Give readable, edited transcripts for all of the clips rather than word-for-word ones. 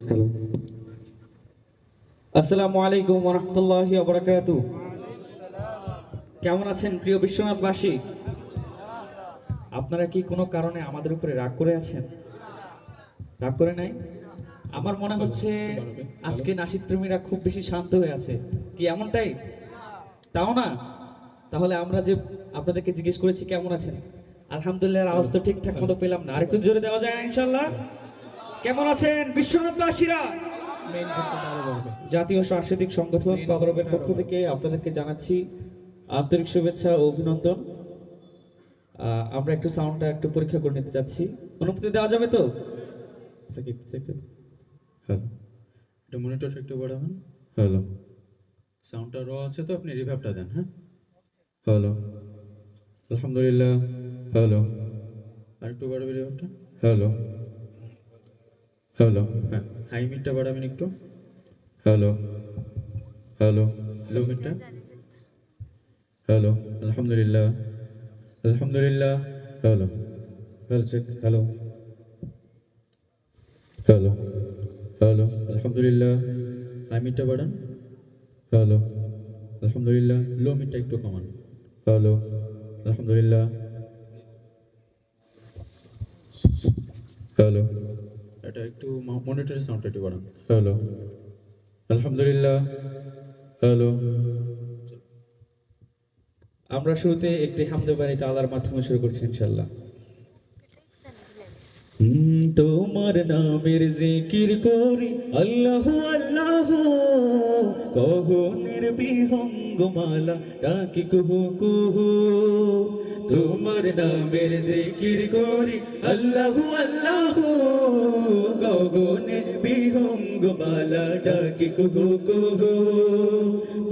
Hello, আসসালামু আলাইকুম ওয়া রাহমাতুল্লাহি ওয়া বারাকাতুহু। কেমন আছেন প্রিয় বিশ্বনাথবাসী? আপনারা কি কোনো কারণে আমাদের উপরে রাগ করে আছেন? রাগ করে নাই? আমার মনে হচ্ছে আজকে নাশিদ প্রেমীরা খুব বেশি শান্ত হয়ে আছে। কি এমনটাই? তাও না? তাহলে আমরা যে আপনাদেরকে জিজ্ঞেস করেছি কেমন আছেন, আলহামদুলিল্লাহ আওয়াজ তো ঠিকঠাক মতো পেলাম না। আরেকটু জোরে দেওয়া যায় না ইনশাল্লাহ? কেমন আছেন বিশ্বনাথবাসীরা? জাতীয় সাংস্কৃতিক সংগঠন কদরবের পক্ষ থেকে আপনাদেরকে জানাচ্ছি আন্তরিক শুভেচ্ছা ও অভিনন্দন। আমরা একটু সাউন্ডটা একটু পরীক্ষা করে নিতে চাচ্ছি, অনুমতি দেওয়া যাবে তো? হ্যালো, এটা মনিটরটা একটু বাড়াবেন। হ্যালো, সাউন্ডটা র আছে তো, আপনি রিভার্বটা দেন। হ্যাঁ, হ্যালো, আলহামদুলিল্লাহ। হ্যালো, আর একটু বাড়াবে রিভার্বটা। হ্যালো, হ্যালো, হ্যাঁ, হাই মিটটা বাড়াবেন একটু। হ্যালো, হ্যালো, লো মিটটা। হ্যালো, আলহামদুলিল্লাহ, আলহামদুলিল্লাহ। Hello, hello check, hello. Hello, hello, আলহামদুলিল্লাহ। হাই মিটটা বাড়ান। হ্যালো, আলহামদুলিল্লাহ। লো মিটটা একটু কমান। হ্যালো, আলহামদুলিল্লাহ। হ্যালো, এটা একটু মনিটরের সাউন্ডটা একটু বাড়ান। হ্যালো, আলহামদুলিল্লাহ। হ্যালো, আমরা শুরুতে একটি হামদে বাড়ি তাআলার মাধ্যমে শুরু করছি ইনশাআল্লাহ। তোমার নামের জিকির করি আল্লাহ আল্লাহ, কহনের বিহঙ্গমালা ডাকি কুহু কুহু। তোমার নামের জিকির করি আল্লাহ আল্লাহ, গগনের বিহঙ্গমালা ডাকি কুহু কুহু।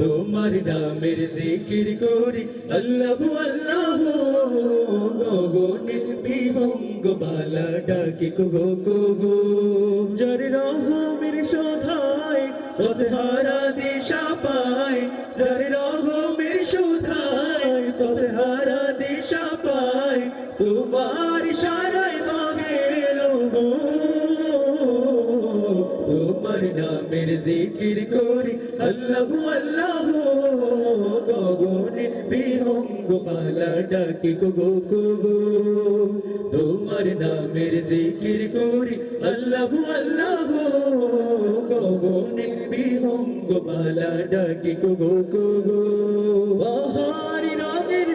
তোমার নামের জিকির করি আল্লাহ আল্লাহ, গগনের বিহঙ্গমালা ডাকি কুহু কুহু। যার রহমের শোধায় পথহারা দিশা পায়, যার রহমের শোধায় পথহারা দিশা পায়, তোমার ইশারায় মাগে লোগো। তোমার নামের জিকির করি আল্লাহু আল্লাহু, গগনের বিহঙ্গমালা ডাকি কুহু কুহু। তোমার নামের জিকির করি আল্লাহু আল্লাহু, গগনের বিহঙ্গমালা ডাকি কুহু কুহু। বাহারি রঙের